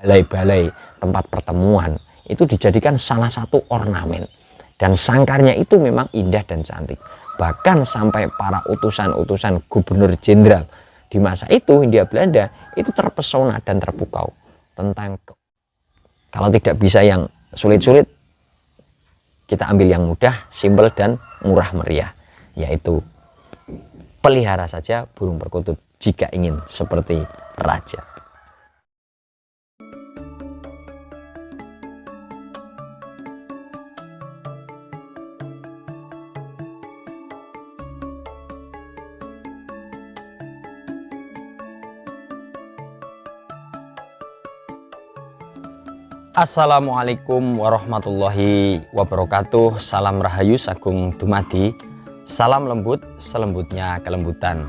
balai-balai tempat pertemuan itu dijadikan salah satu ornamen, dan sangkarnya itu memang indah dan cantik. Bahkan sampai para utusan-utusan gubernur jenderal di masa itu Hindia Belanda itu terpesona dan terpukau tentang, kalau tidak bisa yang sulit-sulit, kita ambil yang mudah, simpel dan murah meriah, yaitu pelihara saja burung perkutut jika ingin seperti raja. Assalamualaikum warahmatullahi wabarakatuh. Salam rahayu sagung dumadi, salam lembut selembutnya kelembutan.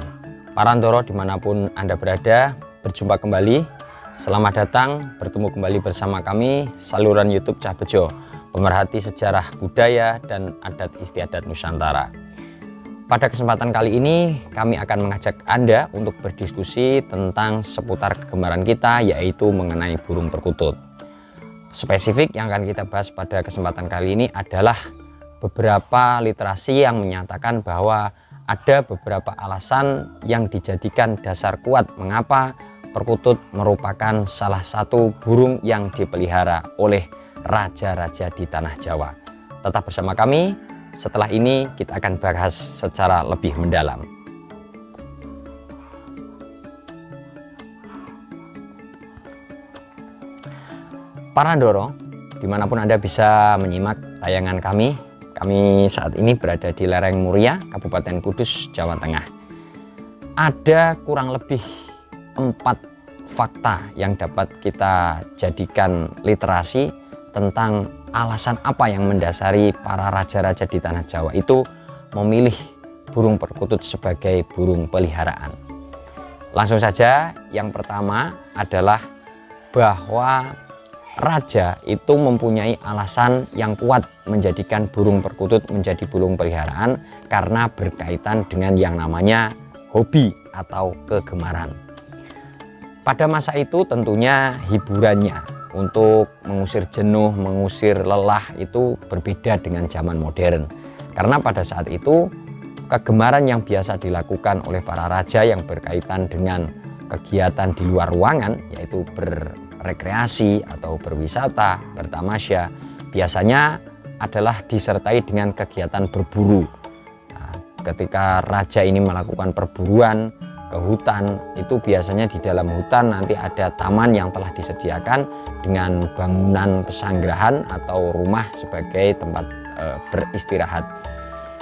Parandoro dimanapun Anda berada, berjumpa kembali. Selamat datang bertemu kembali bersama kami saluran YouTube Cah Bejo, pemerhati sejarah budaya dan adat istiadat Nusantara. Pada kesempatan kali ini kami akan mengajak Anda untuk berdiskusi tentang seputar kegemaran kita, yaitu mengenai burung perkutut. Spesifik yang akan kita bahas pada kesempatan kali ini adalah beberapa literasi yang menyatakan bahwa ada beberapa alasan yang dijadikan dasar kuat mengapa perkutut merupakan salah satu burung yang dipelihara oleh raja-raja di tanah Jawa. Tetap bersama kami, setelah ini kita akan bahas secara lebih mendalam. Parandoro, dimanapun Anda bisa menyimak tayangan kami saat ini berada di lereng Muria, Kabupaten Kudus, Jawa Tengah. Ada kurang lebih 4 fakta yang dapat kita jadikan literasi tentang alasan apa yang mendasari para raja-raja di tanah Jawa itu memilih burung perkutut sebagai burung peliharaan. Langsung saja, yang pertama adalah bahwa raja itu mempunyai alasan yang kuat menjadikan burung perkutut menjadi burung peliharaan karena berkaitan dengan yang namanya hobi atau kegemaran. Pada masa itu tentunya hiburannya untuk mengusir jenuh, mengusir lelah itu berbeda dengan zaman modern. Karena pada saat itu kegemaran yang biasa dilakukan oleh para raja yang berkaitan dengan kegiatan di luar ruangan, yaitu berrekreasi atau berwisata, bertamasya, biasanya adalah disertai dengan kegiatan berburu. Nah, ketika raja ini melakukan perburuan ke hutan, itu biasanya di dalam hutan nanti ada taman yang telah disediakan dengan bangunan pesanggrahan atau rumah sebagai tempat beristirahat,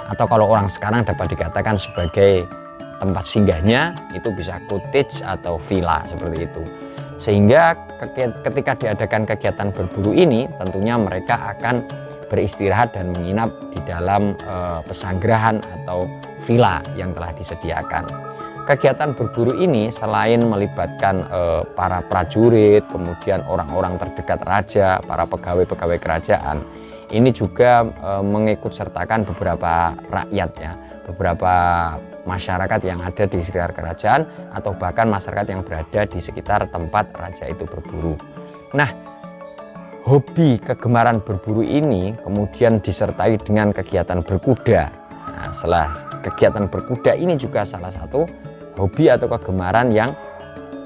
atau kalau orang sekarang dapat dikatakan sebagai tempat singgahnya, itu bisa cottage atau villa seperti itu. Sehingga ketika diadakan kegiatan berburu ini, tentunya mereka akan beristirahat dan menginap di dalam pesanggrahan atau villa yang telah disediakan. Kegiatan berburu ini selain melibatkan para prajurit, kemudian orang-orang terdekat raja, para pegawai-pegawai kerajaan, ini juga mengikut sertakan beberapa rakyat, ya, beberapa masyarakat yang ada di sekitar kerajaan atau bahkan masyarakat yang berada di sekitar tempat raja itu berburu. Nah, hobi kegemaran berburu ini kemudian disertai dengan kegiatan berkuda. Nah, setelah kegiatan berkuda ini juga salah satu hobi atau kegemaran yang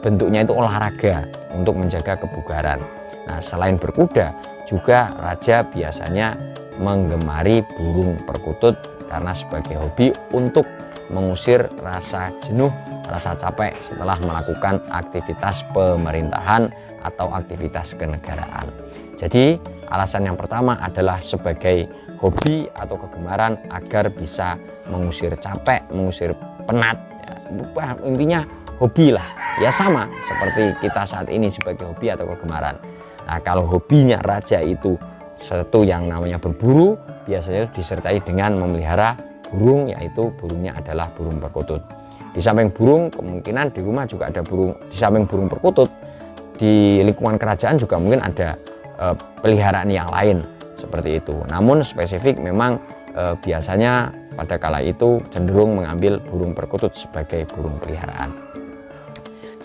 bentuknya itu olahraga untuk menjaga kebugaran. Nah, selain berkuda juga raja biasanya menggemari burung perkutut karena sebagai hobi untuk mengusir rasa jenuh, rasa capek setelah melakukan aktivitas pemerintahan atau aktivitas kenegaraan. Jadi alasan yang pertama adalah sebagai hobi atau kegemaran agar bisa mengusir capek, mengusir penat, ya, intinya hobi lah, ya sama seperti kita saat ini sebagai hobi atau kegemaran. Nah, kalau hobinya raja itu satu yang namanya berburu, biasanya disertai dengan memelihara burung, yaitu burungnya adalah burung perkutut. Di samping burung, kemungkinan di rumah juga ada burung. Di samping burung perkutut, di lingkungan kerajaan juga mungkin ada peliharaan yang lain seperti itu. Namun spesifik memang biasanya pada kala itu cenderung mengambil burung perkutut sebagai burung peliharaan.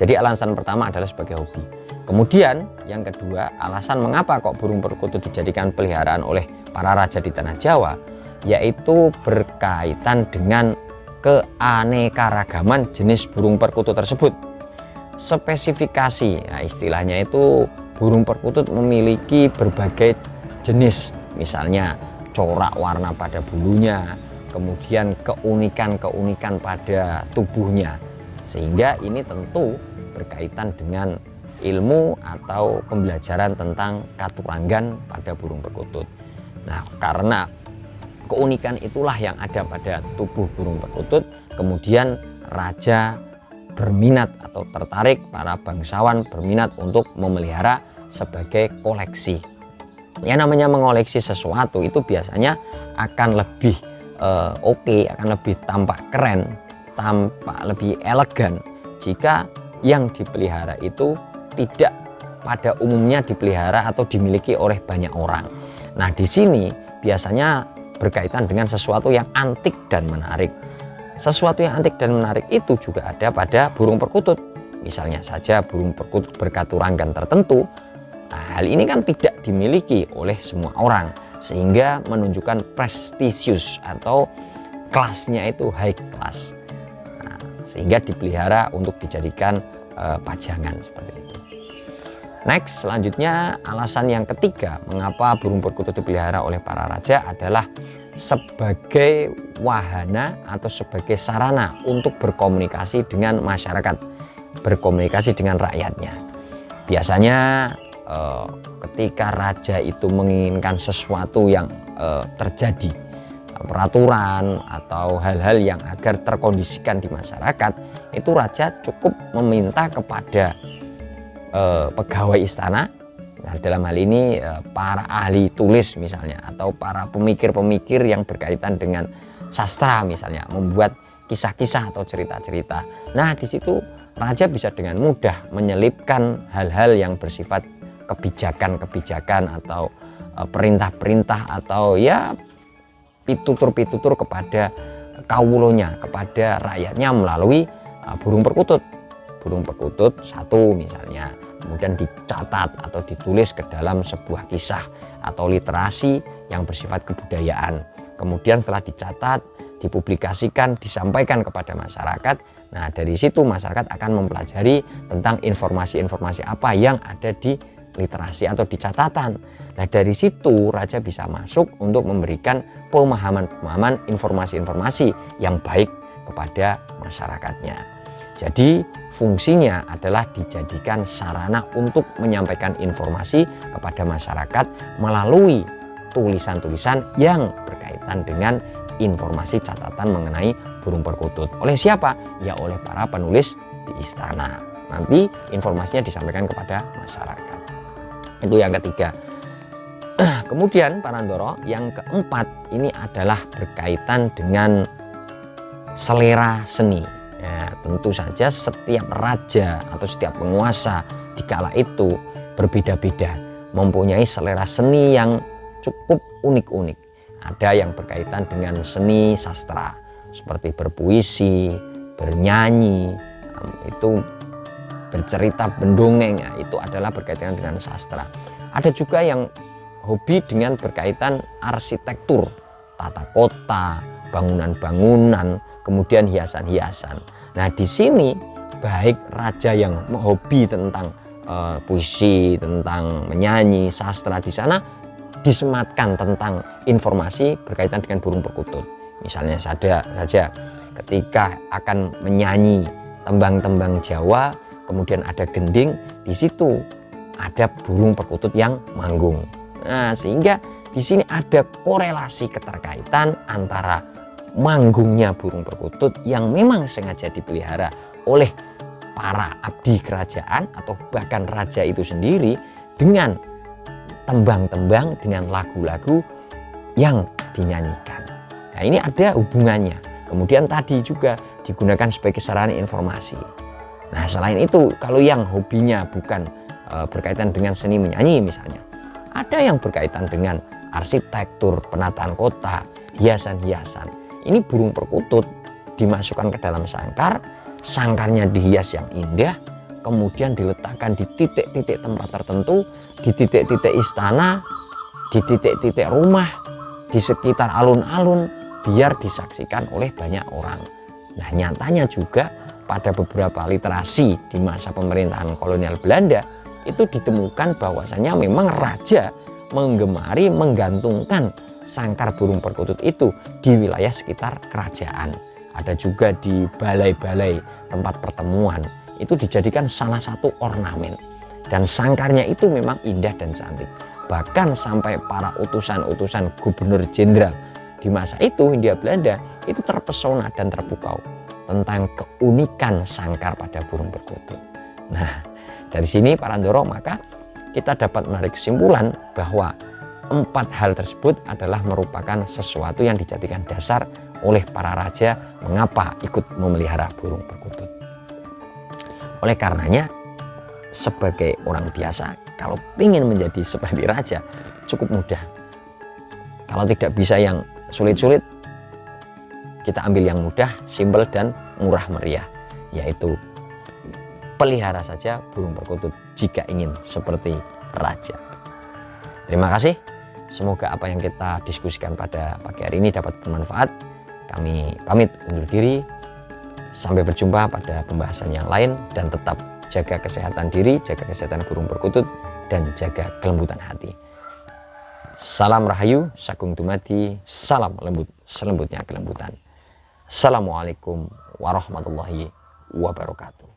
Jadi alasan pertama adalah sebagai hobi. Kemudian yang kedua, alasan mengapa kok burung perkutut dijadikan peliharaan oleh para raja di tanah Jawa, yaitu berkaitan dengan keanekaragaman jenis burung perkutut tersebut. Spesifikasi, nah istilahnya itu burung perkutut memiliki berbagai jenis, misalnya corak warna pada bulunya, kemudian keunikan-keunikan pada tubuhnya, sehingga ini tentu berkaitan dengan ilmu atau pembelajaran tentang katuranggan pada burung perkutut. Nah, karena keunikan itulah yang ada pada tubuh burung perkutut, kemudian raja berminat atau tertarik, para bangsawan berminat untuk memelihara sebagai koleksi. Yang namanya mengoleksi sesuatu itu biasanya akan lebih oke, akan lebih tampak keren, tampak lebih elegan jika yang dipelihara itu tidak pada umumnya dipelihara atau dimiliki oleh banyak orang. Nah, di sini biasanya berkaitan dengan sesuatu yang antik dan menarik. Sesuatu yang antik dan menarik itu juga ada pada burung perkutut. Misalnya saja burung perkutut berkaturanggan tertentu. Nah, hal ini kan tidak dimiliki oleh semua orang, sehingga menunjukkan prestisius atau kelasnya itu high class. Nah, sehingga dipelihara untuk dijadikan pajangan seperti itu. Next, selanjutnya alasan yang ketiga mengapa burung perkutut dipelihara oleh para raja adalah sebagai wahana atau sebagai sarana untuk berkomunikasi dengan masyarakat, berkomunikasi dengan rakyatnya. Biasanya ketika raja itu menginginkan sesuatu yang terjadi, peraturan atau hal-hal yang agar terkondisikan di masyarakat, itu raja cukup meminta kepada pegawai istana, nah dalam hal ini para ahli tulis misalnya, atau para pemikir-pemikir yang berkaitan dengan sastra misalnya, membuat kisah-kisah atau cerita-cerita. Nah, di situ raja bisa dengan mudah menyelipkan hal-hal yang bersifat kebijakan-kebijakan atau perintah-perintah atau ya pitutur-pitutur kepada kawulonya, kepada rakyatnya melalui burung perkutut. Burung perkutut satu misalnya, kemudian dicatat atau ditulis ke dalam sebuah kisah atau literasi yang bersifat kebudayaan. Kemudian setelah dicatat, dipublikasikan, disampaikan kepada masyarakat. Nah, dari situ masyarakat akan mempelajari tentang informasi-informasi apa yang ada di literasi atau di catatan. Nah, dari situ raja bisa masuk untuk memberikan pemahaman-pemahaman informasi-informasi yang baik kepada masyarakatnya. Jadi fungsinya adalah dijadikan sarana untuk menyampaikan informasi kepada masyarakat melalui tulisan-tulisan yang berkaitan dengan informasi catatan mengenai burung perkutut. Oleh siapa? Ya oleh para penulis di istana. Nanti informasinya disampaikan kepada masyarakat. Itu yang ketiga. Kemudian Parandoro, yang keempat ini adalah berkaitan dengan selera seni. Ya, tentu saja setiap raja atau setiap penguasa di kala itu berbeda-beda, mempunyai selera seni yang cukup unik-unik. Ada yang berkaitan dengan seni sastra, seperti berpuisi, bernyanyi, itu bercerita, mendongeng, ya, itu adalah berkaitan dengan sastra. Ada juga yang hobi dengan berkaitan arsitektur, tata kota, bangunan-bangunan, kemudian hiasan-hiasan. Nah, di sini baik raja yang hobi tentang puisi, tentang menyanyi, sastra, di sana disematkan tentang informasi berkaitan dengan burung perkutut. Misalnya saja ketika akan menyanyi tembang-tembang Jawa, kemudian ada gending, di situ ada burung perkutut yang manggung. Nah, sehingga di sini ada korelasi keterkaitan antara manggungnya burung perkutut yang memang sengaja dipelihara oleh para abdi kerajaan atau bahkan raja itu sendiri dengan tembang-tembang, dengan lagu-lagu yang dinyanyikan. Nah, ini ada hubungannya. Kemudian tadi juga digunakan sebagai sarana informasi. Nah, selain itu kalau yang hobinya bukan berkaitan dengan seni menyanyi misalnya, ada yang berkaitan dengan arsitektur, penataan kota, hiasan-hiasan. Ini burung perkutut dimasukkan ke dalam sangkar, sangkarnya dihias yang indah, kemudian diletakkan di titik-titik tempat tertentu, di titik-titik istana, di titik-titik rumah, di sekitar alun-alun, biar disaksikan oleh banyak orang. Nah, nyatanya juga pada beberapa literasi di masa pemerintahan kolonial Belanda itu ditemukan bahwasanya memang raja menggemari menggantungkan sangkar burung perkutut itu di wilayah sekitar kerajaan. Ada juga di balai-balai tempat pertemuan, itu dijadikan salah satu ornamen. Dan sangkarnya itu memang indah dan cantik. Bahkan sampai para utusan-utusan gubernur jenderal di masa itu Hindia Belanda itu terpesona dan terpukau tentang keunikan sangkar pada burung perkutut. Nah, dari sini Pak Randoro, maka kita dapat menarik kesimpulan bahwa 4 hal tersebut adalah merupakan sesuatu yang dijadikan dasar oleh para raja mengapa ikut memelihara burung perkutut. Oleh karenanya, sebagai orang biasa, kalau ingin menjadi seperti raja, cukup mudah. Kalau tidak bisa yang sulit-sulit, kita ambil yang mudah, simpel dan murah meriah, yaitu pelihara saja burung perkutut jika ingin seperti raja. Terima kasih. Semoga apa yang kita diskusikan pada pagi hari ini dapat bermanfaat. Kami pamit undur diri. Sampai berjumpa pada pembahasan yang lain, dan tetap jaga kesehatan diri, jaga kesehatan burung perkutut, dan jaga kelembutan hati. Salam Rahayu, Sagung Dumadi, salam lembut, selembutnya kelembutan. Assalamualaikum warahmatullahi wabarakatuh.